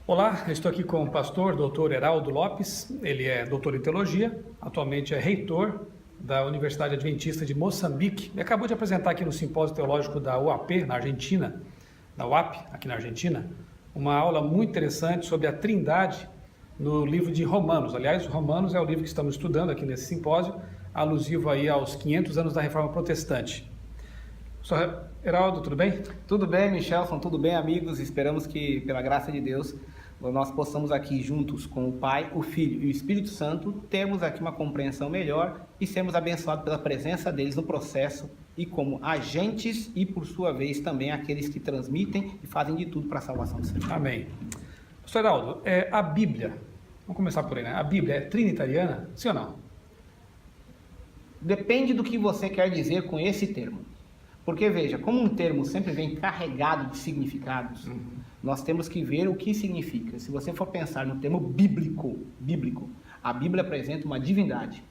Olá, eu estou aqui com o pastor Dr. Heraldo Lopes. Ele é doutor em teologia, atualmente é reitor da Universidade Adventista de Moçambique. Ele acabou de apresentar aqui no simpósio teológico da UAP, na Argentina, da UAP, aqui na Argentina, uma aula muito interessante sobre a Trindade no livro de Romanos. Aliás, Romanos é o livro que estamos estudando aqui nesse simpósio, alusivo aí aos 500 anos da Reforma Protestante. Professor Heraldo, tudo bem? Tudo bem, Michelson, tudo bem, amigos? Esperamos que, pela graça de Deus, nós possamos aqui juntos com o Pai, o Filho e o Espírito Santo, termos aqui uma compreensão melhor e sermos abençoados pela presença deles no processo e como agentes e, por sua vez, também aqueles que transmitem e fazem de tudo para a salvação do ser. Amém. Professor Heraldo, a Bíblia, vamos começar por aí, né? A Bíblia é trinitariana, sim ou não? Depende do que você quer dizer com esse termo. Porque, veja, como um termo sempre vem carregado de significados, nós temos que ver o que significa. Se você for pensar no termo bíblico, a Bíblia apresenta uma divindade.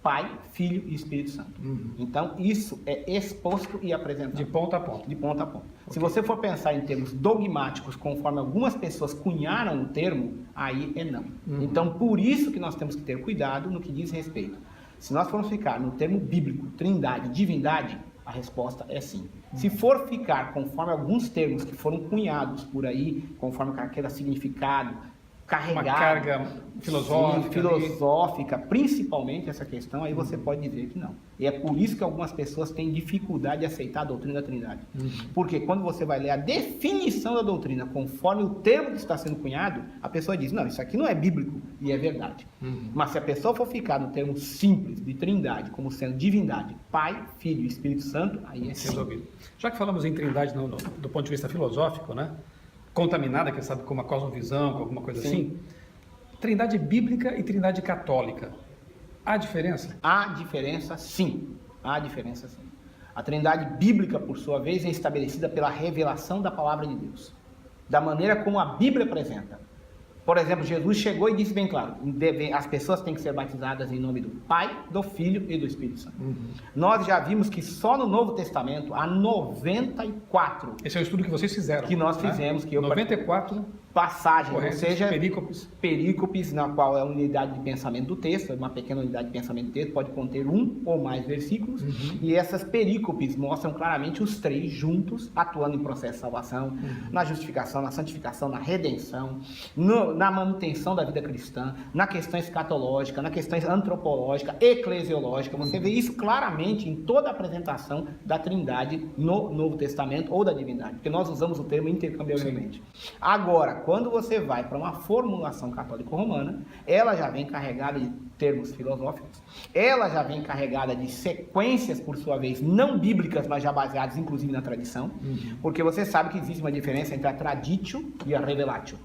Pai, Filho e Espírito Santo. Então, isso é exposto e apresentado. De ponta a ponta. De ponta a ponta. Okay. Se você for pensar em termos dogmáticos, conforme algumas pessoas cunharam o termo, aí é não. Então, por isso que nós temos que ter cuidado no que diz respeito. Se nós formos ficar no termo bíblico, trindade, divindade, a resposta é sim. Se for ficar conforme alguns termos que foram cunhados por aí, conforme aquele significado, carregado, uma carga filosófica, sim, filosófica, principalmente essa questão, aí você pode dizer que não. E é por isso que algumas pessoas têm dificuldade de aceitar a doutrina da Trindade. Porque quando você vai ler a definição da doutrina conforme o termo que está sendo cunhado, a pessoa diz, não, isso aqui não é bíblico, e é verdade. Mas se a pessoa for ficar no termo simples de Trindade, como sendo divindade, Pai, Filho e Espírito Santo, aí é sim. Resolvido. Já que falamos em Trindade do ponto de vista filosófico, né? Contaminada, quem sabe, com uma cosmovisão, com alguma coisa assim. Trindade bíblica e trindade católica. Há diferença? Há diferença, sim. Há diferença, sim. A trindade bíblica, por sua vez, é estabelecida pela revelação da palavra de Deus. Da maneira como a Bíblia apresenta. Por exemplo, Jesus chegou e disse bem claro, as pessoas têm que ser batizadas em nome do Pai, do Filho e do Espírito Santo. Nós já vimos que só no Novo Testamento há 94. Esse é o estudo que vocês fizeram. Que nós fizemos. Né? Que eu 94 passagens, ou seja, perícopes, na qual é a unidade de pensamento do texto, uma pequena unidade de pensamento do texto, pode conter um ou mais versículos, e essas perícopes mostram claramente os três juntos, atuando em processo de salvação, na justificação, na santificação, na redenção, na manutenção da vida cristã, na questão escatológica, na questão antropológica, eclesiológica. Você vê isso claramente em toda a apresentação da Trindade no Novo Testamento ou da divindade, porque nós usamos o termo intercambiavelmente. Agora, quando você vai para uma formulação católico-romana, ela já vem carregada de termos filosóficos, ela já vem carregada de sequências, por sua vez, não bíblicas, mas já baseadas inclusive na tradição, porque você sabe que existe uma diferença entre a traditio e a revelatio.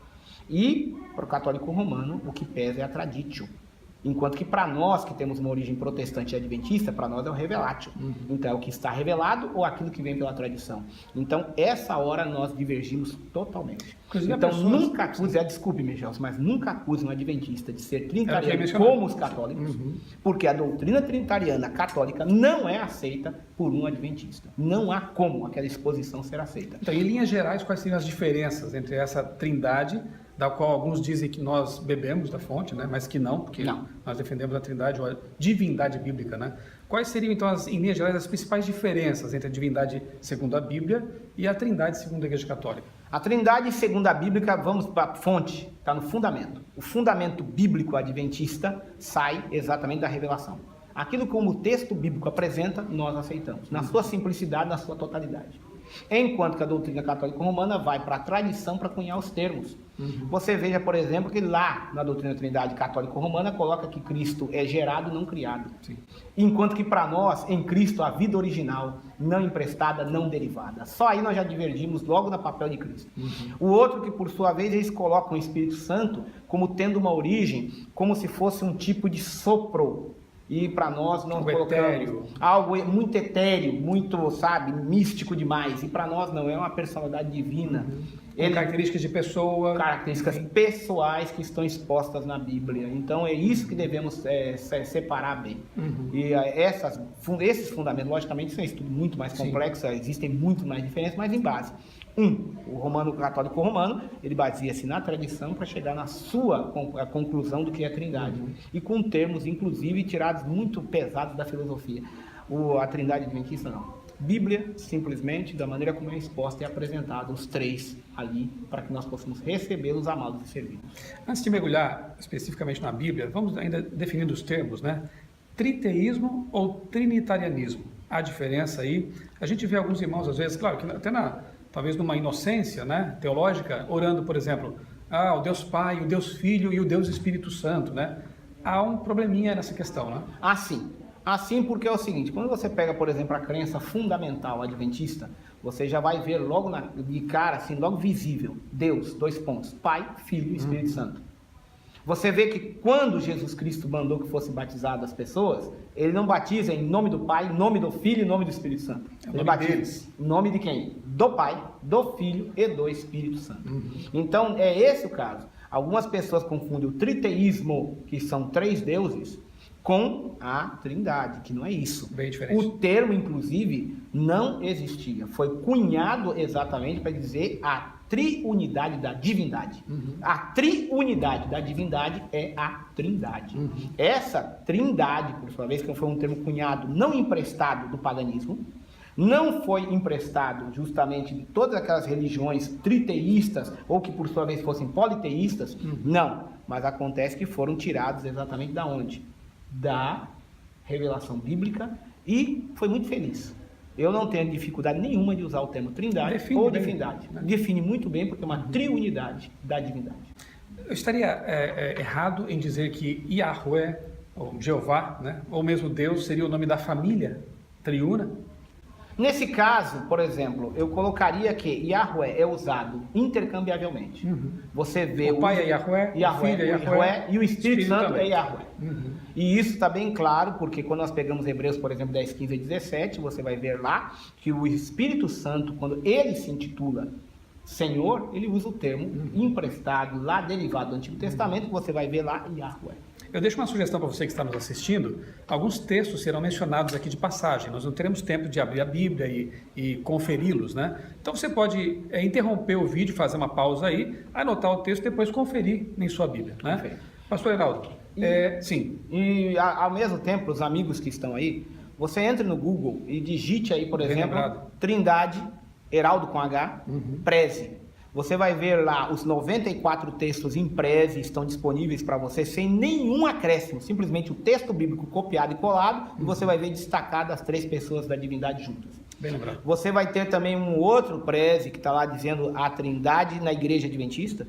E, para o católico romano, o que pesa é a traditio. Enquanto que para nós, que temos uma origem protestante e adventista, para nós é o revelatio. Então, é o que está revelado ou aquilo que vem pela tradição. Então, essa hora nós divergimos totalmente. Inclusive, então, nunca acuse, desculpe, Miguel, mas nunca acuse um adventista de ser trinitariano como os católicos, porque a doutrina trinitariana católica não é aceita por um adventista. Não há como aquela exposição ser aceita. Então, em linhas gerais, quais seriam as diferenças entre essa trindade, da qual alguns dizem que nós bebemos da fonte, né? Mas que não, porque nós defendemos a trindade ou a divindade bíblica, né? Quais seriam, então, em linhas gerais, as principais diferenças entre a divindade segundo a Bíblia e a trindade segundo a Igreja Católica? A trindade segundo a Bíblica, vamos para a fonte, está no fundamento. O fundamento bíblico adventista sai exatamente da revelação. Aquilo como o texto bíblico apresenta, nós aceitamos, na sua simplicidade, na sua totalidade. Enquanto que a doutrina católico-romana vai para a tradição para cunhar os termos. Você veja, por exemplo, que lá na doutrina da Trindade católico-romana coloca que Cristo é gerado, não criado. Sim. Enquanto que para nós, em Cristo, a vida original, não emprestada, não derivada. Só aí nós já divergimos logo no papel de Cristo. O outro que, por sua vez, eles colocam o Espírito Santo como tendo uma origem, como se fosse um tipo de sopro. E para nós não colocamos algo muito etéreo, muito, sabe, místico demais. E para nós não, é uma personalidade divina, Características de pessoa. Características pessoais que estão expostas na Bíblia. Então é isso que devemos separar bem. E esses fundamentos, logicamente, são um estudo muito mais complexo, existem muito mais diferenças, mas em base. O católico romano, ele baseia-se na tradição para chegar na sua conclusão do que é a Trindade. E com termos, inclusive, tirados muito pesados da filosofia. A Trindade Adventista, não. Bíblia, simplesmente, da maneira como é exposta e apresentada, os três ali, para que nós possamos recebê-los, amados e servidos. Antes de mergulhar especificamente na Bíblia, vamos ainda definindo os termos, né? Triteísmo ou trinitarianismo? Há diferença aí. A gente vê alguns irmãos, às vezes, claro, que até talvez numa inocência, né, teológica, orando, por exemplo, o Deus Pai, o Deus Filho e o Deus Espírito Santo, né? Há um probleminha nessa questão, né? Assim porque é o seguinte, quando você pega, por exemplo, a crença fundamental adventista, você já vai ver logo de cara, assim, logo visível, Deus, Pai, Filho e Espírito Santo. Você vê que quando Jesus Cristo mandou que fossem batizadas as pessoas, ele não batiza em nome do Pai, em nome do Filho e em nome do Espírito Santo. Ele batiza em nome de quem? Do Pai, do Filho e do Espírito Santo. Então, é esse o caso. Algumas pessoas confundem o triteísmo, que são três deuses, com a Trindade, que não é isso. Bem diferente. O termo, inclusive, não existia. Foi cunhado exatamente para dizer a triunidade da divindade. A triunidade da divindade é a Trindade. Essa Trindade, por sua vez, que foi um termo cunhado, não emprestado do paganismo, não foi emprestado justamente de todas aquelas religiões triteístas, ou que por sua vez fossem politeístas, não. Mas acontece que foram tirados exatamente da onde? Da revelação bíblica, e foi muito feliz. Eu não tenho dificuldade nenhuma de usar o termo Trindade ou divindade. Né? Define muito bem, porque é uma triunidade da divindade. Eu estaria errado em dizer que Yahweh, ou Jeová, né, ou mesmo Deus, seria o nome da família triuna? Nesse caso, por exemplo, eu colocaria que Yahweh é usado intercambiavelmente. Você vê o Pai é Yahweh, o Filho é Yahweh, e o Espírito Santo também. é Yahweh. E isso está bem claro, porque quando nós pegamos Hebreus, por exemplo, 10, 15 e 17, você vai ver lá que o Espírito Santo, quando ele se intitula Senhor, ele usa o termo emprestado, lá derivado do Antigo Testamento, você vai ver lá Yahweh. Eu deixo uma sugestão para você que está nos assistindo. Alguns textos serão mencionados aqui de passagem. Nós não teremos tempo de abrir a Bíblia e conferi-los, né? Então você pode interromper o vídeo, fazer uma pausa aí, anotar o texto e depois conferir em sua Bíblia, né? Perfeito. Pastor Heraldo, sim. E ao mesmo tempo, os amigos que estão aí, você entra no Google e digite aí, por exemplo, Trindade, Heraldo com H, Preze. Você vai ver lá os 94 textos em prece estão disponíveis para você sem nenhum acréscimo, simplesmente o texto bíblico copiado e colado, e você vai ver destacado as três pessoas da divindade juntas. Bem lembrado. Você vai ter também um outro prece que está lá dizendo a Trindade na Igreja Adventista,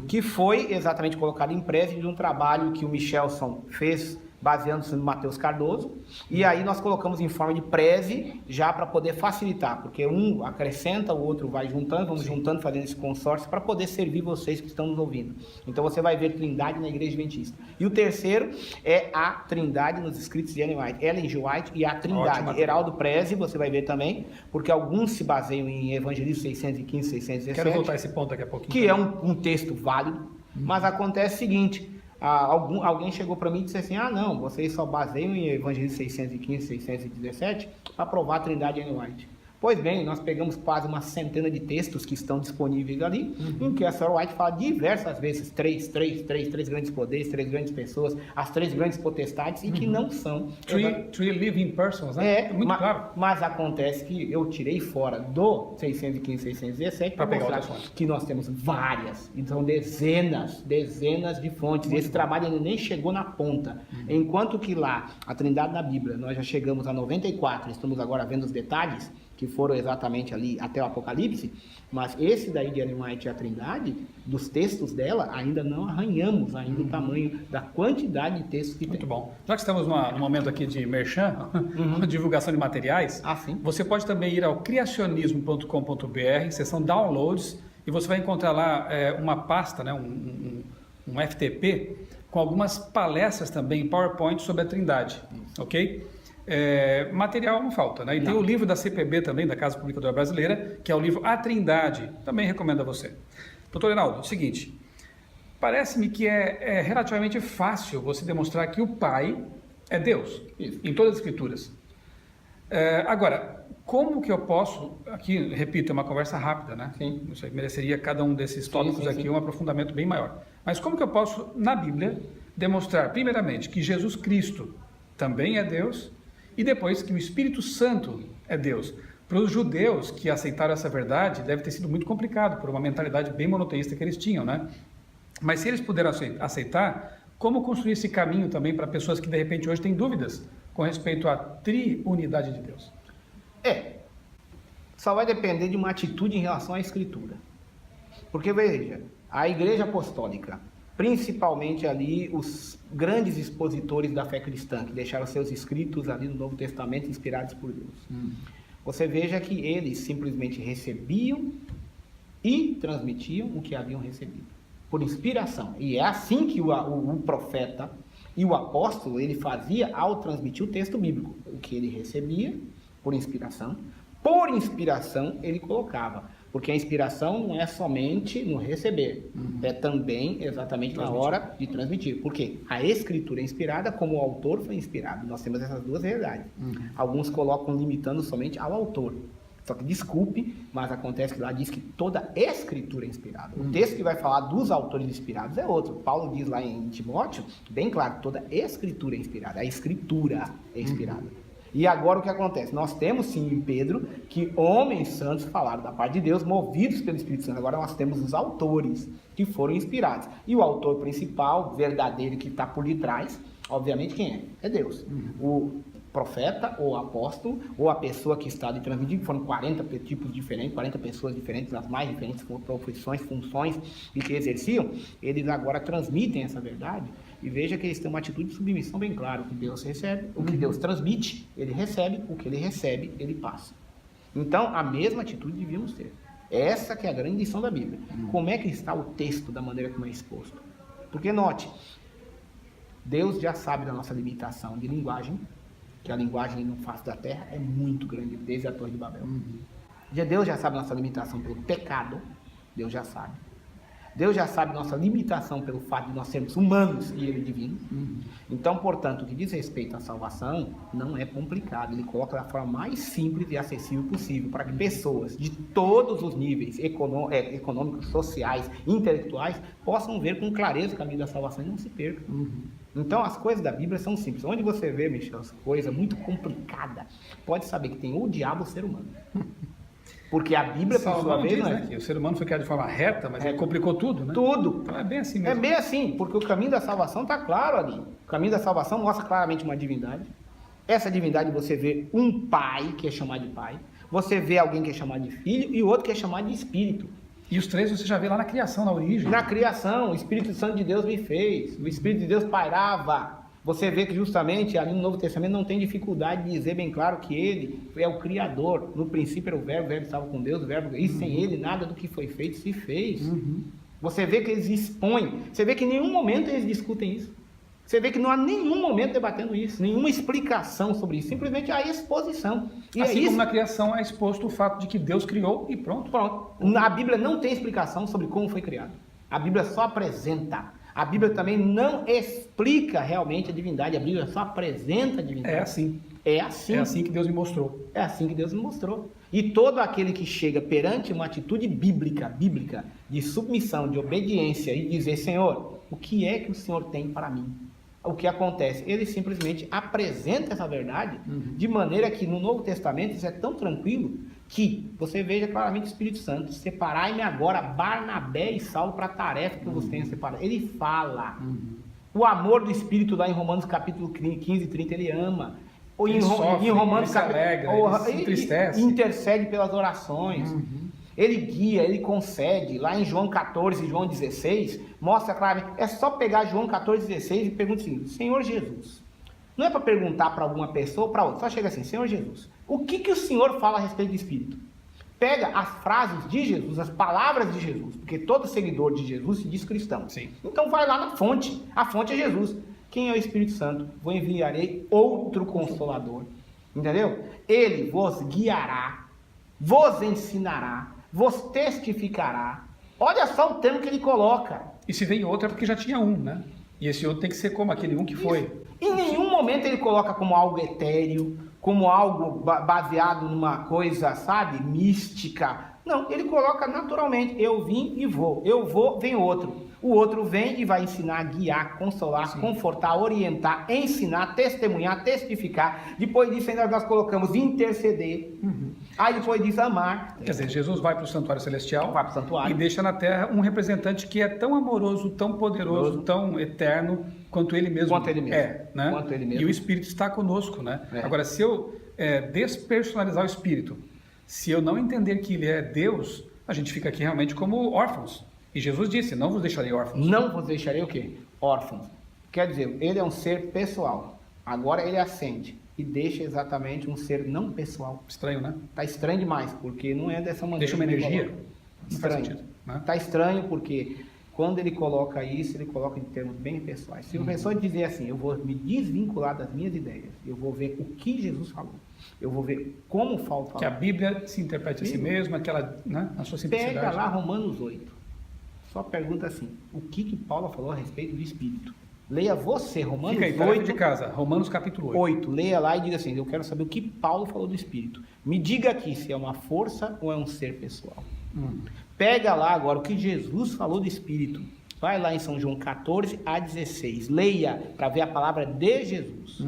que foi exatamente colocado em prece de um trabalho que o Michelson fez, baseando-se no Mateus Cardoso, e aí nós colocamos em forma de prece já para poder facilitar, porque um acrescenta, o outro vai juntando, vamos juntando, fazendo esse consórcio para poder servir vocês que estão nos ouvindo. Então você vai ver Trindade na Igreja Adventista. E o terceiro é a Trindade nos escritos de Ellen G. White e a Trindade. Ótimo. Heraldo Preze, você vai ver também, porque alguns se baseiam em Evangelho 615, 617. Quero voltar a esse ponto daqui a pouquinho. Que também é um texto válido, mas acontece o seguinte... alguém chegou para mim e disse assim, não, vocês só baseiam em Evangelho 615, 617 para provar a Trindade Ellen White. Pois bem, nós pegamos quase uma centena de textos que estão disponíveis ali, em que a Sarah White fala diversas vezes três grandes poderes, três grandes pessoas, as três grandes potestades, e que não são... Three living persons, né? Muito claro. Mas acontece que eu tirei fora do 615, 617 para mostrar que nós temos várias, então dezenas de fontes. Esse trabalho ainda nem chegou na ponta. Enquanto que lá, a Trindade na Bíblia, nós já chegamos a 94, estamos agora vendo os detalhes, que foram exatamente ali até o Apocalipse, mas esse daí de Ellen White e a Trindade, dos textos dela, ainda não arranhamos ainda o tamanho da quantidade de textos que tem. Muito bom. Já que estamos no momento aqui de merchan, divulgação de materiais, sim. Você pode também ir ao criacionismo.com.br, seção downloads, e você vai encontrar lá uma pasta, né, um FTP, com algumas palestras também em PowerPoint sobre a Trindade, ok? material não falta, né? E tem o livro da CPB também, da Casa Publicadora Brasileira, que é o livro A Trindade, também recomendo a você. Doutor Reinaldo, é o seguinte, parece-me que é relativamente fácil você demonstrar que o Pai é Deus, em todas as Escrituras. Agora, como que eu posso, aqui, repito, é uma conversa rápida, né? Sim. Isso aí mereceria cada um desses tópicos aqui um aprofundamento bem maior. Mas como que eu posso, na Bíblia, demonstrar, primeiramente, que Jesus Cristo também é Deus e depois que o Espírito Santo é Deus? Para os judeus que aceitaram essa verdade, deve ter sido muito complicado, por uma mentalidade bem monoteísta que eles tinham, né? Mas se eles puderam aceitar, como construir esse caminho também para pessoas que de repente hoje têm dúvidas com respeito à triunidade de Deus? Só vai depender de uma atitude em relação à Escritura. Porque, veja, a Igreja Apostólica, principalmente ali os grandes expositores da fé cristã, que deixaram seus escritos ali no Novo Testamento inspirados por Deus. Você veja que eles simplesmente recebiam e transmitiam o que haviam recebido, por inspiração. E é assim que o profeta e o apóstolo, ele fazia ao transmitir o texto bíblico. O que ele recebia, por inspiração ele colocava. Porque a inspiração não é somente no receber, é também exatamente na hora de transmitir. Porque a Escritura é inspirada como o autor foi inspirado. Nós temos essas duas realidades. Alguns colocam limitando somente ao autor. Só que, desculpe, mas acontece que lá diz que toda Escritura é inspirada. O texto que vai falar dos autores inspirados é outro. Paulo diz lá em Timóteo, bem claro, toda Escritura é inspirada. A Escritura é inspirada. E agora o que acontece? Nós temos sim em Pedro que homens santos falaram da parte de Deus, movidos pelo Espírito Santo. Agora nós temos os autores que foram inspirados. E o autor principal, verdadeiro, que está por detrás, obviamente quem é? É Deus. O profeta, ou apóstolo, ou a pessoa que está ali transmitindo, foram 40 tipos diferentes, 40 pessoas diferentes, as mais diferentes profissões, funções e que exerciam, eles agora transmitem essa verdade. E veja que eles têm uma atitude de submissão bem clara. O que Deus recebe, o que Deus transmite, ele recebe. O que ele recebe, ele passa. Então, a mesma atitude devíamos ter. Essa que é a grande lição da Bíblia. Como é que está o texto da maneira como é exposto? Porque, note, Deus já sabe da nossa limitação de linguagem, que a linguagem no face da terra é muito grande, desde a Torre de Babel. Deus já sabe da nossa limitação pelo pecado, Deus já sabe. Deus já sabe nossa limitação pelo fato de nós sermos humanos e Ele divino. Então, portanto, o que diz respeito à salvação não é complicado. Ele coloca da forma mais simples e acessível possível para que pessoas de todos os níveis econômicos, sociais, intelectuais possam ver com clareza o caminho da salvação e não se percam. Então, as coisas da Bíblia são simples. Onde você vê, Michel, as coisas muito complicadas, pode saber que tem ou o diabo ou o ser humano. Porque a Bíblia, por sua vez, né, que o ser humano foi criado de forma reta, mas ele complicou tudo, né? Tudo. Então é bem assim mesmo. É bem assim, porque o caminho da salvação está claro ali. O caminho da salvação mostra claramente uma divindade. Essa divindade você vê um pai que é chamado de pai, você vê alguém que é chamado de filho e outro que é chamado de espírito. E os três você já vê lá na criação, na origem. Na criação, o Espírito Santo de Deus me fez, o Espírito de Deus pairava. Você vê que justamente ali no Novo Testamento não tem dificuldade de dizer bem claro que ele é o Criador. No princípio era o Verbo estava com Deus, e sem ele nada do que foi feito se fez. Você vê que eles expõem, você vê que em nenhum momento eles discutem isso. Você vê que não há nenhum momento debatendo isso, nenhuma explicação sobre isso, simplesmente a exposição. E assim é isso. Como na criação é exposto o fato de que Deus criou e pronto. A Bíblia não tem explicação sobre como foi criado. A Bíblia só apresenta. A Bíblia também não explica realmente a divindade, a Bíblia só apresenta a divindade. É assim. É assim. É assim que Deus me mostrou. É assim que Deus me mostrou. E todo aquele que chega perante uma atitude bíblica, de submissão, de obediência e dizer, Senhor, o que é que o Senhor tem para mim? O que acontece? Ele simplesmente apresenta essa verdade de maneira que no Novo Testamento isso é tão tranquilo que você veja claramente o Espírito Santo, separai-me agora Barnabé e Saulo para a tarefa que eu vos tenho separado. Ele fala. O amor do Espírito lá em Romanos capítulo 15, 30, ele ama. Ou em Romanos capítulo... Ele se entristece. Intercede pelas orações. Ele guia, ele concede. Lá em João 14 e João 16, mostra claramente. É só pegar João 14, 16 e perguntar assim, Senhor Jesus. Não é para perguntar para alguma pessoa ou para outra. Só chega assim, Senhor Jesus, o que o Senhor fala a respeito do Espírito? Pega as frases de Jesus, as palavras de Jesus, porque todo seguidor de Jesus se diz cristão. Sim. Então vai lá na fonte. A fonte é Jesus. Quem é o Espírito Santo? Vou enviarei outro Consolador, Entendeu? Ele vos guiará, vos ensinará, vos testificará. Olha só o termo que ele coloca. E se vem outro é porque já tinha um, né? E esse outro tem que ser como aquele um que foi. Em nenhum momento ele coloca como algo etéreo, como algo baseado numa coisa, sabe, mística. Não, ele coloca naturalmente, eu vim e vou. Eu vou, vem outro. O outro vem e vai ensinar, guiar, consolar, Sim. confortar, orientar, ensinar, testemunhar, testificar. Depois disso ainda nós colocamos interceder. Aí depois disso amar. Quer dizer, Jesus vai para o santuário celestial Vai para o santuário. e deixa na terra um representante que é tão amoroso, tão poderoso, tão eterno quanto ele mesmo, é. Né? Quanto ele mesmo. E o Espírito está conosco. Né? É. Agora, se eu despersonalizar o Espírito, se eu não entender que ele é Deus, a gente fica aqui realmente como órfãos. E Jesus disse, não vos deixarei órfãos. Não vos deixarei o quê? Órfãos. Quer dizer, ele é um ser pessoal. Agora ele ascende e deixa exatamente um ser não pessoal. Estranho, né? Tá estranho demais, porque não é dessa maneira. Deixa uma que ele energia. coloca. Não faz Estranho. sentido, né? Tá estranho porque quando ele coloca isso, ele coloca em termos bem pessoais. Se uma pessoa dizer assim, eu vou me desvincular das minhas ideias, eu vou ver o que Jesus falou, eu vou ver como Paulo falou. Que a Bíblia se interprete a si mesma, que ela, né, na sua simplicidade. Pega lá Romanos 8. Só pergunta assim, o que Paulo falou a respeito do Espírito? Leia você, Romanos Fica aí, tarefa 8. de casa, Romanos capítulo 8. Leia lá e diga assim, eu quero saber o que Paulo falou do Espírito. Me diga aqui se é uma força ou é um ser pessoal. Pega lá agora o que Jesus falou do Espírito. Vai lá em São João 14 a 16. Leia para ver a palavra de Jesus.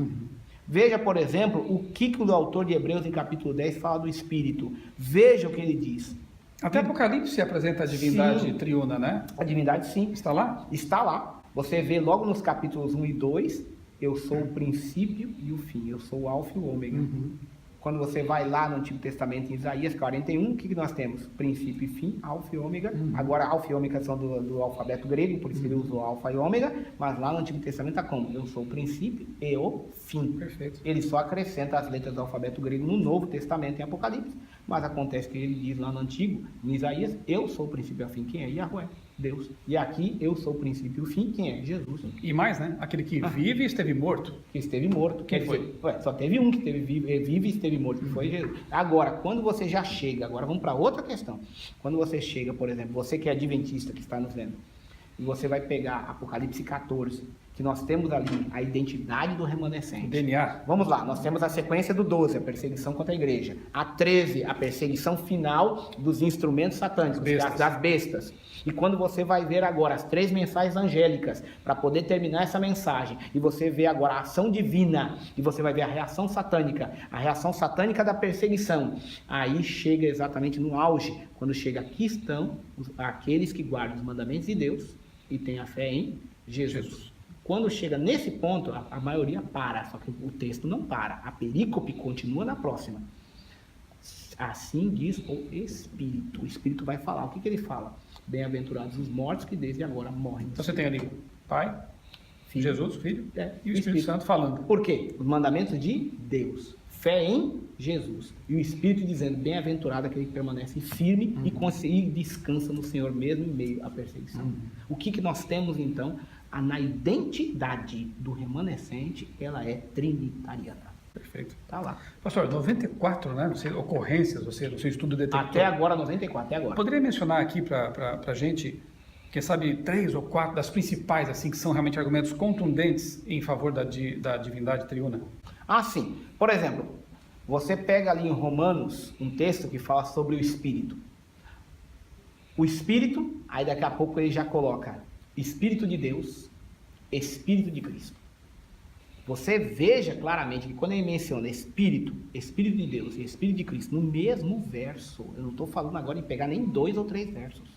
Veja, por exemplo, o que o autor de Hebreus em capítulo 10 fala do Espírito. Veja o que ele diz. Até Apocalipse apresenta a divindade triuna, né? A divindade, sim. Está lá? Está lá. Você vê logo nos capítulos 1 e 2, eu sou o princípio e o fim. Eu sou o alfa e o ômega. Quando você vai lá no Antigo Testamento, em Isaías 41, o que nós temos? Princípio e fim, alfa e ômega. Agora, alfa e ômega são do alfabeto grego, por isso que ele usou alfa e ômega. Mas lá no Antigo Testamento está como? Eu sou o princípio e o fim. Perfeito. Ele só acrescenta as letras do alfabeto grego no Novo Testamento, em Apocalipse. Mas acontece que ele diz lá no Antigo, em Isaías, eu sou o princípio e o fim. Quem é? Yahweh, Deus. E aqui, eu sou o princípio e o fim. Quem é? Jesus. E mais, né? Aquele que vive e esteve morto. Que esteve morto. Quem Quer foi? dizer, só teve um que esteve vive e esteve morto, que foi Jesus. Agora, quando você já chega, agora vamos para outra questão. Quando você chega, por exemplo, você que é adventista, que está nos vendo, e você vai pegar Apocalipse 14, que nós temos ali a identidade do remanescente. DNA. Vamos lá, nós temos a sequência do 12, a perseguição contra a igreja. A 13, a perseguição final dos instrumentos satânicos, das bestas. E quando você vai ver agora as 3 mensagens angélicas, para poder terminar essa mensagem, e você vê agora a ação divina, e você vai ver a reação satânica da perseguição, aí chega exatamente no auge, quando chega aqui estão aqueles que guardam os mandamentos de Deus e têm a fé em Jesus. Quando chega nesse ponto, a maioria para, só que o texto não para. A perícope continua na próxima. Assim diz o Espírito. O Espírito vai falar. O que ele fala? Bem-aventurados os mortos que desde agora morrem. Então você tem ali Pai, Filho. Jesus, Filho, e o Espírito Espírito Santo falando. Por quê? Os mandamentos de Deus. Fé em Jesus. E o Espírito dizendo, bem-aventurado aquele que permanece firme e descansa no Senhor mesmo em meio à perseguição. O que nós temos então? Na identidade do remanescente, ela é trinitariana. Perfeito. Tá lá. Pastor, 94, né? Ocorrências, no seu estudo detectou. Até agora, 94, até agora. Poderia mencionar aqui para a gente, quem sabe, 3 ou 4 das principais, assim, que são realmente argumentos contundentes em favor da divindade triuna? Ah, sim. Por exemplo, você pega ali em Romanos um texto que fala sobre o Espírito. O Espírito, aí daqui a pouco ele já coloca Espírito de Deus, Espírito de Cristo. Você veja claramente que quando ele menciona Espírito, Espírito de Deus e Espírito de Cristo no mesmo verso, eu não estou falando agora em pegar nem 2 ou 3 versos.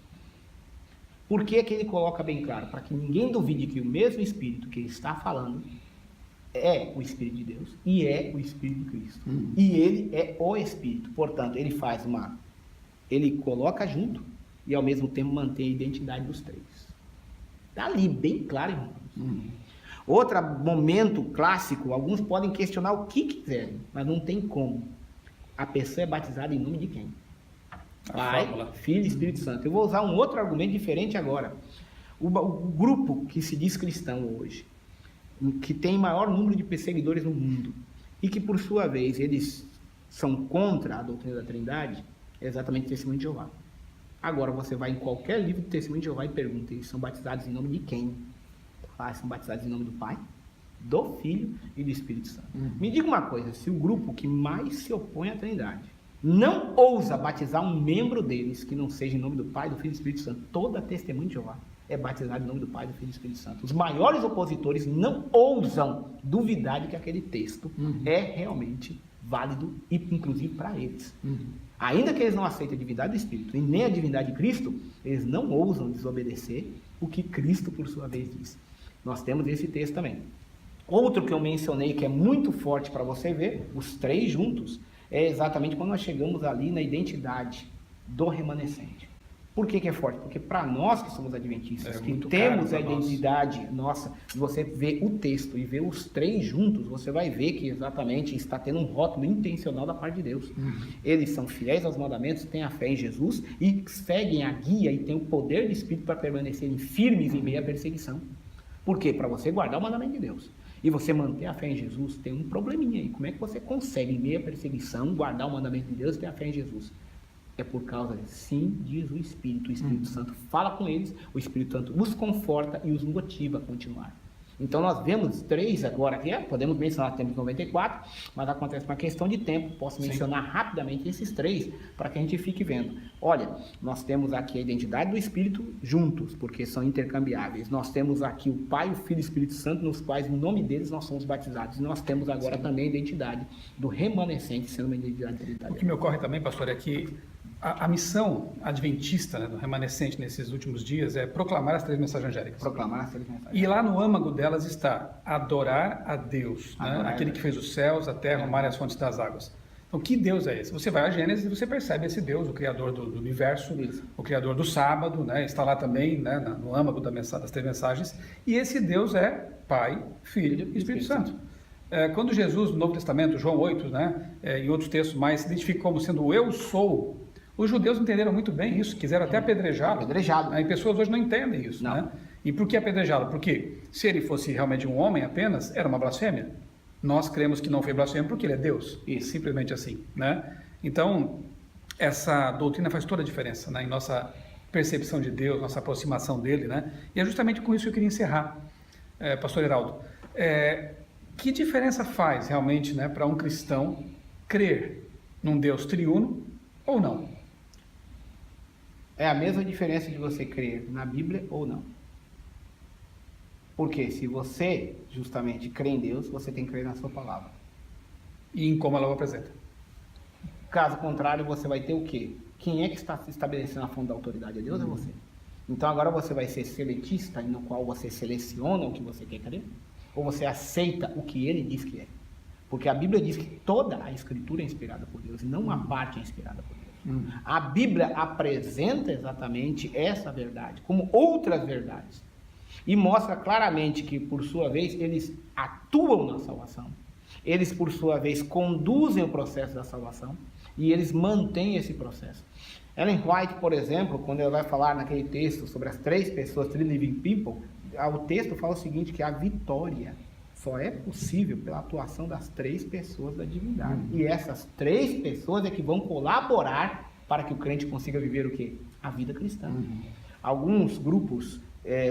Por que ele coloca bem claro? Para que ninguém duvide que o mesmo Espírito que ele está falando é o Espírito de Deus e é o Espírito de Cristo. E ele é o Espírito. Portanto, ele faz ele coloca junto e ao mesmo tempo mantém a identidade dos 3. Está ali bem claro, irmãos. Outro momento clássico, alguns podem questionar o que quiserem, mas não tem como. A pessoa é batizada em nome de quem? Pai, Filho e Espírito Santo. Eu vou usar um outro argumento diferente agora. O grupo que se diz cristão hoje, que tem maior número de perseguidores no mundo, e que, por sua vez, eles são contra a doutrina da Trindade, é exatamente o Testemunho de Jeová. Agora, você vai em qualquer livro do Testemunho de Jeová e pergunta, eles são batizados em nome de quem? São batizados em nome do Pai, do Filho e do Espírito Santo. Me diga uma coisa, se o grupo que mais se opõe à Trindade não ousa batizar um membro deles que não seja em nome do Pai, do Filho e do Espírito Santo, toda Testemunho de Jeová é batizado em nome do Pai, do Filho e do Espírito Santo. Os maiores opositores não ousam duvidar de que aquele texto é realmente válido, e inclusive para eles. Ainda que eles não aceitem a divindade do Espírito e nem a divindade de Cristo, eles não ousam desobedecer o que Cristo, por sua vez, diz. Nós temos esse texto também. Outro que eu mencionei, que é muito forte para você ver, os três juntos, é exatamente quando nós chegamos ali na identidade do remanescente. Por que é forte? Porque para nós que somos adventistas, que temos a identidade nossa, se você vê o texto e vê os três juntos, você vai ver que exatamente está tendo um rótulo intencional da parte de Deus. Eles são fiéis aos mandamentos, têm a fé em Jesus e seguem a guia e têm o poder do Espírito para permanecerem firmes em meio à perseguição. Por quê? Para você guardar o mandamento de Deus. E você manter a fé em Jesus, tem um probleminha aí. Como é que você consegue, em meio à perseguição, guardar o mandamento de Deus e ter a fé em Jesus? É por causa, sim, diz o Espírito Santo fala com eles, o Espírito Santo os conforta e os motiva a continuar. Então nós vemos três agora aqui, podemos mencionar temos 94, mas acontece uma questão de tempo, posso mencionar rapidamente esses três, para que a gente fique vendo. Olha, nós temos aqui a identidade do Espírito juntos, porque são intercambiáveis. Nós temos aqui o Pai, o Filho e o Espírito Santo, nos quais, em nome deles, nós somos batizados. E nós temos agora também a identidade do remanescente, sendo uma identidade trinitária. O que me ocorre também, pastor, é que a missão adventista, né, do remanescente nesses últimos dias é proclamar as três mensagens angélicas. Proclamar as três mensagens. E lá no âmago delas está adorar a Deus, né, aquele que fez os céus, a terra, o mar e as fontes das águas. Então, que Deus é esse? Você vai a Gênesis e você percebe esse Deus, o Criador do universo, o Criador do sábado, né, está lá também, né, no âmago das três mensagens. E esse Deus é Pai, Filho e Espírito Santo. Quando Jesus, no Novo Testamento, João 8, né, em outros textos mais, se identifica como sendo o eu sou, os judeus entenderam muito bem isso, quiseram até apedrejá-lo. Apedrejado. E pessoas hoje não entendem isso. Né? E por que apedrejá-lo? Porque se ele fosse realmente um homem apenas, era uma blasfêmia. Nós cremos que não foi blasfêmia porque ele é Deus. Isso. Simplesmente assim. Né? Então, essa doutrina faz toda a diferença, né, em nossa percepção de Deus, nossa aproximação dele. Né? E é justamente com isso que eu queria encerrar, pastor Heraldo. Que diferença faz realmente, né, para um cristão crer num Deus triuno ou não? É a mesma diferença de você crer na Bíblia ou não. Porque se você justamente crê em Deus, você tem que crer na sua palavra. E em como ela o apresenta. Caso contrário, você vai ter o quê? Quem é que está estabelecendo a fonte da autoridade? É Deus ou é você? Então agora você vai ser seletista, no qual você seleciona o que você quer crer? Ou você aceita o que ele diz que é? Porque a Bíblia diz que toda a Escritura é inspirada por Deus, e não uma parte é inspirada por Deus. A Bíblia apresenta exatamente essa verdade, como outras verdades, e mostra claramente que, por sua vez, eles atuam na salvação, eles, por sua vez, conduzem o processo da salvação, e eles mantêm esse processo. Ellen White, por exemplo, quando ela vai falar naquele texto sobre as três pessoas, Three Living People, o texto fala o seguinte, que a vitória só é possível pela atuação das três pessoas da divindade. E essas três pessoas é que vão colaborar para que o crente consiga viver o quê? A vida cristã. Alguns grupos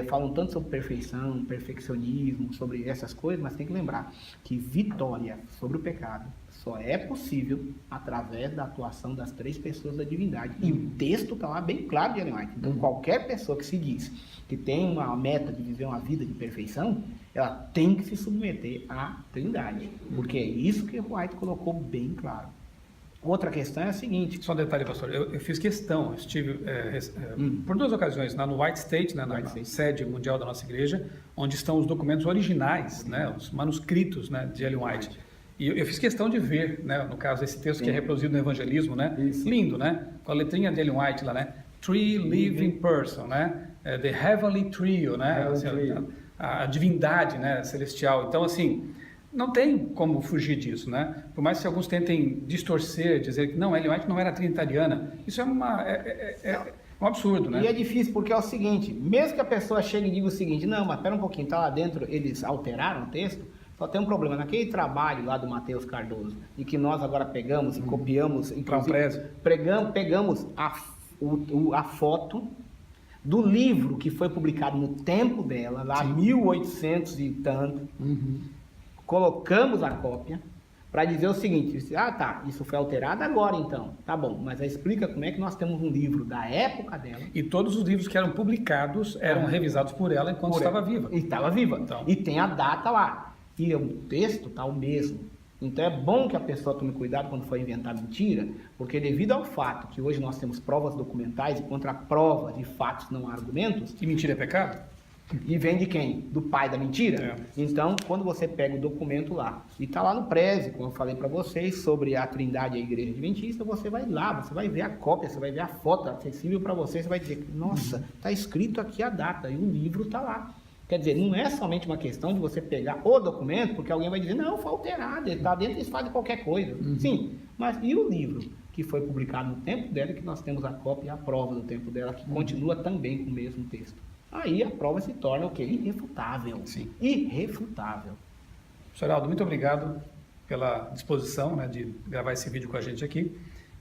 falam tanto sobre perfeição, perfeccionismo, sobre essas coisas, mas tem que lembrar que vitória sobre o pecado só é possível através da atuação das três pessoas da divindade. E o texto está lá bem claro de Ellen White. Então, qualquer pessoa que se diz que tem uma meta de viver uma vida de perfeição, ela tem que se submeter à Trindade. Porque é isso que White colocou bem claro. Outra questão é a seguinte... Só um detalhe, pastor. Eu fiz questão, estive por duas ocasiões, lá no White State, né, na sede mundial da nossa igreja, onde estão os documentos originais, né, os manuscritos, né, de Ellen White. E eu fiz questão de ver, né, no caso, esse texto que é reproduzido no Evangelismo, né? Lindo, né? Com a letrinha de Ellen White lá, né? Three living person, né? The heavenly trio, né? A divindade, né, celestial. Então, assim, não tem como fugir disso, né? Por mais que alguns tentem distorcer, dizer que não, Ellen White não era trinitariana, isso é um absurdo, né? E é difícil porque é o seguinte, mesmo que a pessoa chegue e diga o seguinte, não, mas espera um pouquinho, tá lá dentro, eles alteraram o texto, Só tem um problema. Naquele trabalho lá do Matheus Cardoso, e que nós agora pegamos e copiamos, inclusive, pegamos a foto do livro que foi publicado no tempo dela, lá 1800 e tanto, colocamos a cópia para dizer o seguinte: tá, isso foi alterado agora então, tá bom, mas aí explica como é que nós temos um livro da época dela. E todos os livros que eram publicados eram revisados por ela enquanto estava viva. E estava viva. Então. E tem a data lá. E o texto tá o mesmo. Então é bom que a pessoa tome cuidado quando for inventar mentira, porque devido ao fato que hoje nós temos provas documentais e contra provas de fatos não há argumentos. Que mentira é pecado? E vem de quem? Do pai da mentira? É. Então, quando você pega o documento lá, e está lá no Preze, como eu falei para vocês, sobre a Trindade e a Igreja Adventista, você vai lá, você vai ver a cópia, você vai ver a foto acessível para você vai dizer, nossa, está escrito aqui a data, e o livro está lá. Quer dizer, não é somente uma questão de você pegar o documento, porque alguém vai dizer, não, foi alterado, ele está dentro, eles fazem qualquer coisa. Sim, mas e o livro que foi publicado no tempo dela, que nós temos a cópia e a prova do tempo dela, que continua também com o mesmo texto? Aí a prova se torna o quê? Irrefutável. Sim. Irrefutável. Senhor Aldo, muito obrigado pela disposição, né, de gravar esse vídeo com a gente aqui.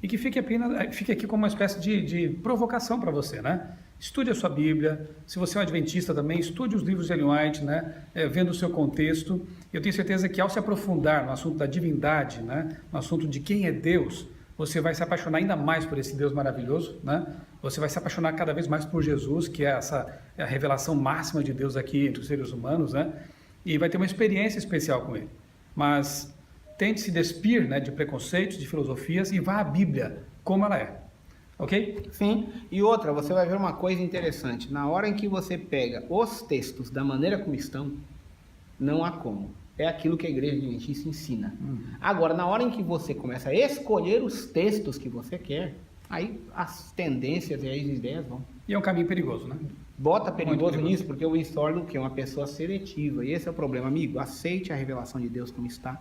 E que fique aqui como uma espécie de provocação para você, né? Estude a sua Bíblia. Se você é um adventista também, estude os livros de Ellen White, né? Vendo o seu contexto. Eu tenho certeza que ao se aprofundar no assunto da divindade, né, no assunto de quem é Deus, você vai se apaixonar ainda mais por esse Deus maravilhoso, né? Você vai se apaixonar cada vez mais por Jesus, que é a revelação máxima de Deus aqui entre os seres humanos, né? E vai ter uma experiência especial com Ele. Mas tente se despir, né, de preconceitos, de filosofias e vá à Bíblia como ela é. Ok? Sim. E outra, você vai ver uma coisa interessante. Na hora em que você pega os textos da maneira como estão, não há como. É aquilo que a Igreja Adventista ensina. Agora, na hora em que você começa a escolher os textos que você quer, aí as tendências e as ideias vão. E é um caminho perigoso, né? Bota perigoso nisso, porque o Winston é o quê? Uma pessoa seletiva. E esse é o problema, amigo. Aceite a revelação de Deus como está.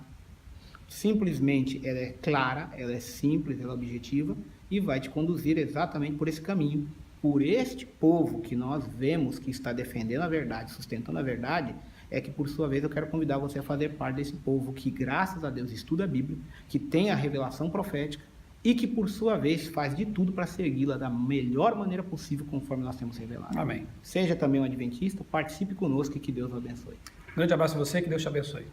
Simplesmente ela é clara, ela é simples, ela é objetiva e vai te conduzir exatamente por esse caminho. Por este povo que nós vemos que está defendendo a verdade, sustentando a verdade, é que, por sua vez, eu quero convidar você a fazer parte desse povo que, graças a Deus, estuda a Bíblia, que tem a revelação profética e que, por sua vez, faz de tudo para segui-la da melhor maneira possível, conforme nós temos revelado. Amém. Seja também um adventista, participe conosco e que Deus o abençoe. Grande abraço a você, que Deus te abençoe.